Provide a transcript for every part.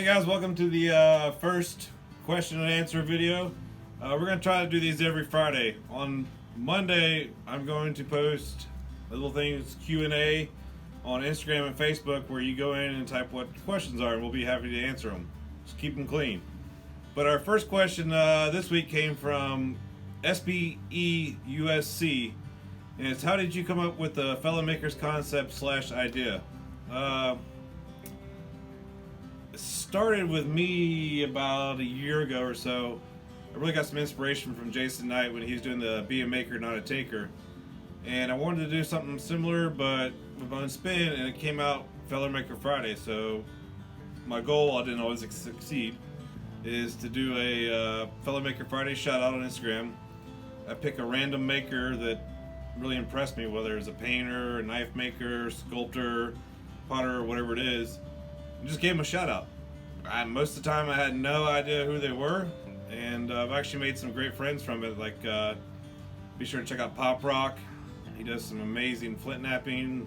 Hey guys, welcome to the first question and answer video. We're going to try to do these every Friday. On Monday, I'm going to post little things Q&A on Instagram and Facebook where you go in and type what questions are and we'll be happy to answer them. Just keep them clean. But our first question this week came from SBEUSC, and it's, how did you come up with the fellow makers concept / idea? It started with me about a year ago or so. I really got some inspiration from Jason Knight when he was doing the Be a Maker, Not a Taker. And I wanted to do something similar, but with my own spin, and it came out Fellow Maker Friday. So my goal, I didn't always succeed, is to do a Fellow Maker Friday shout out on Instagram. I pick a random maker that really impressed me, whether it's a painter, a knife maker, sculptor, potter, or whatever it is, and just gave them a shout out. Most of the time I had no idea who they were, and I've actually made some great friends from it. Like, be sure to check out Pop Rock. He does some amazing flint knapping,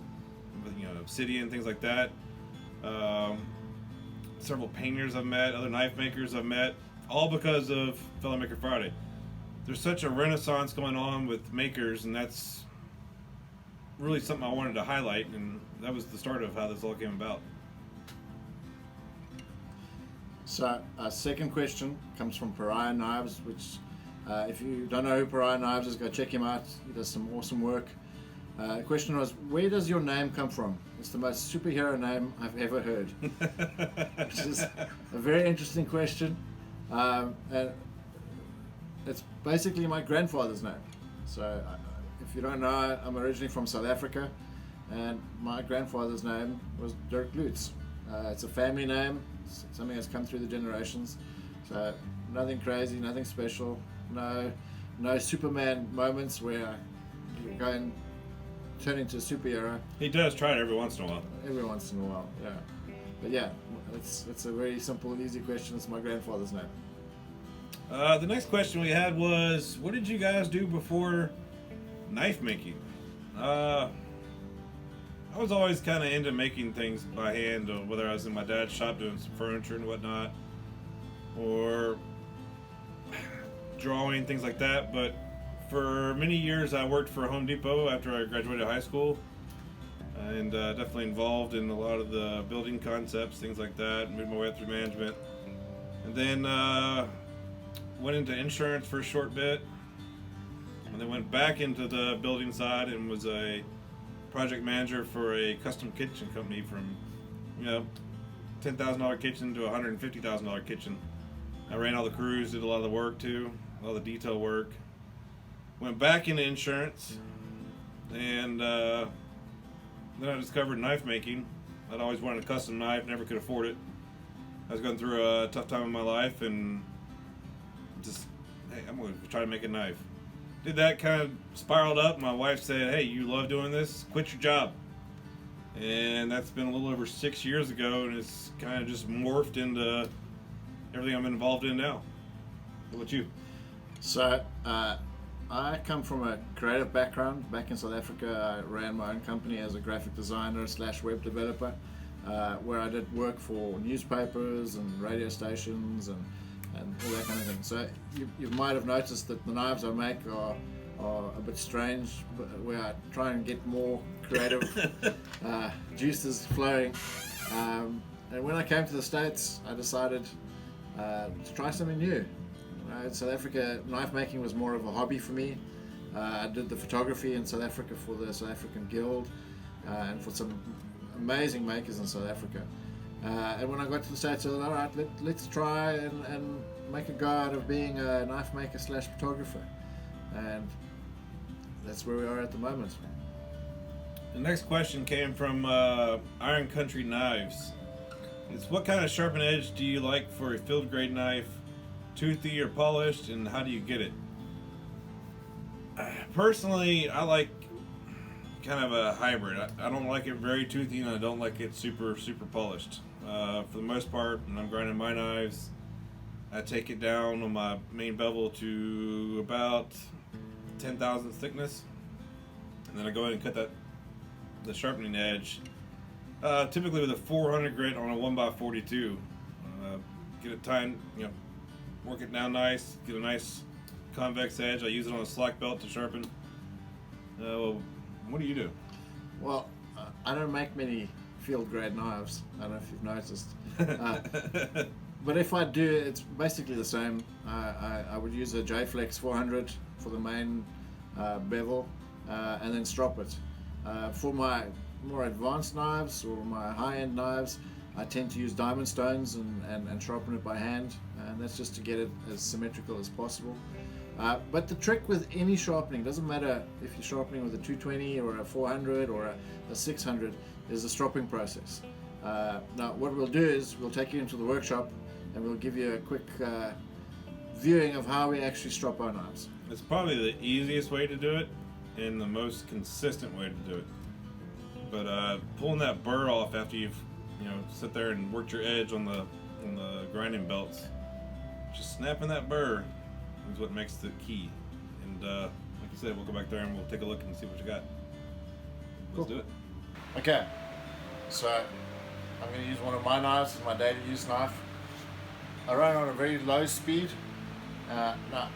obsidian, things like that. Several painters I've met, other knife makers I've met, all because of Fellow Maker Friday. There's such a renaissance going on with makers, and that's really something I wanted to highlight, and that was the start of how this all came about. So our second question comes from Pariah Knives, which if you don't know who Pariah Knives is, go check him out. He does some awesome work. The question was, where does your name come from? It's the most superhero name I've ever heard. Which is a very interesting question. And it's basically my grandfather's name. So if you don't know, I'm originally from South Africa, and my grandfather's name was Dirk Lutz. It's a family name. It's something that's come through the generations. So nothing crazy, nothing special. No Superman moments where you go and turn into a superhero. He does try it every once in a while. Every once in a while, yeah. But yeah, it's a very simple and easy question. It's my grandfather's name. The next question we had was, what did you guys do before knife making? I was always kind of into making things by hand, whether I was in my dad's shop doing some furniture and whatnot, or drawing, things like that. But for many years I worked for Home Depot after I graduated high school, and definitely involved in a lot of the building concepts, things like that, moved my way up through management. And then went into insurance for a short bit, and then went back into the building side and was a project manager for a custom kitchen company, from $10,000 kitchen to $150,000 kitchen. I ran all the crews, did a lot of the work too, all the detail work. Went back into insurance, and then I discovered knife making. I'd always wanted a custom knife, never could afford it. I was going through a tough time in my life, and just, hey, I'm going to try to make a knife. Did that, kind of spiraled up. My wife said, hey, you love doing this, quit your job. And that's been a little over 6 years ago, and it's kind of just morphed into everything I'm involved in now. What about you? So I come from a creative background. Back in South Africa, I ran my own company as a graphic designer / web developer, where I did work for newspapers and radio stations and all that kind of thing. So you might have noticed that the knives I make are a bit strange, but where I try and get more creative juices flowing. And when I came to the States, I decided to try something new. In South Africa, knife making was more of a hobby for me. I did the photography in South Africa for the South African Guild, and for some amazing makers in South Africa. And when I got to the States, I thought, all right, let's try and make a go out of being a knife maker / photographer. And that's where we are at the moment. The next question came from Iron Country Knives. It's, what kind of sharpen edge do you like for a field grade knife, toothy or polished, and how do you get it? Personally, I like kind of a hybrid. I don't like it very toothy, and I don't like it super polished. For the most part, when I'm grinding my knives, I take it down on my main bevel to about 10,000 thickness, and then I go ahead and cut the sharpening edge, typically with a 400 grit on a 1x42. Get it timed, work it down nice, get a nice convex edge. I use it on a slack belt to sharpen. Well, what do you do? Well, I don't make many field grade knives. I don't know if you've noticed. But if I do, it's basically the same. I would use a J-Flex 400 for the main bevel, and then strop it. For my more advanced knives or my high-end knives, I tend to use diamond stones and sharpen it by hand, and that's just to get it as symmetrical as possible. But the trick with any sharpening, doesn't matter if you're sharpening with a 220 or a 400 or a 600, is the stropping process. Now what we'll do is we'll take you into the workshop and we'll give you a quick viewing of how we actually strop our knives. It's probably the easiest way to do it and the most consistent way to do it. But pulling that burr off after you've sit there and worked your edge on the grinding belts, just snapping that burr is what makes the key. And like you said, we'll go back there and we'll take a look and see what you got. Let's do it. Okay, so I'm going to use one of my knives as my daily use knife. I run on a very low speed. Now,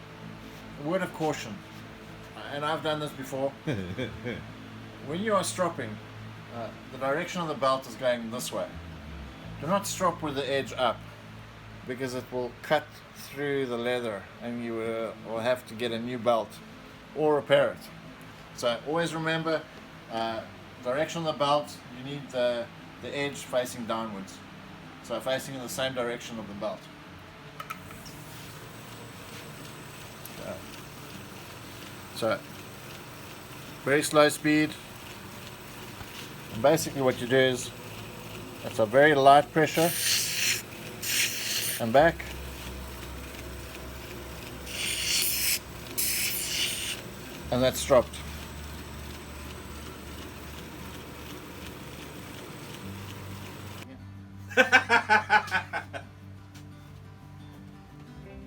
a word of caution, and I've done this before. When you are stropping, the direction of the belt is going this way. Do not strop with the edge up, because it will cut through the leather and you will have to get a new belt or repair it. So always remember, direction of the belt, you need the edge facing downwards, so facing in the same direction of the belt. So very slow speed, and basically what you do is it's a very light pressure and back, and that's stropped.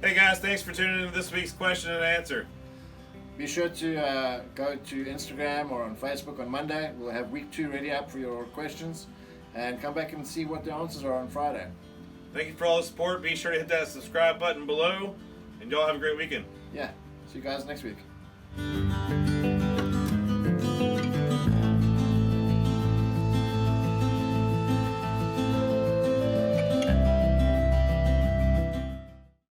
Hey guys, thanks for tuning in to this week's question and answer. Be sure to go to Instagram or on Facebook on Monday. We'll have week 2 ready up for your questions, and come back and see what the answers are on Friday. Thank you for all the support. Be sure to hit that subscribe button below, and y'all have a great weekend. Yeah, see you guys next week.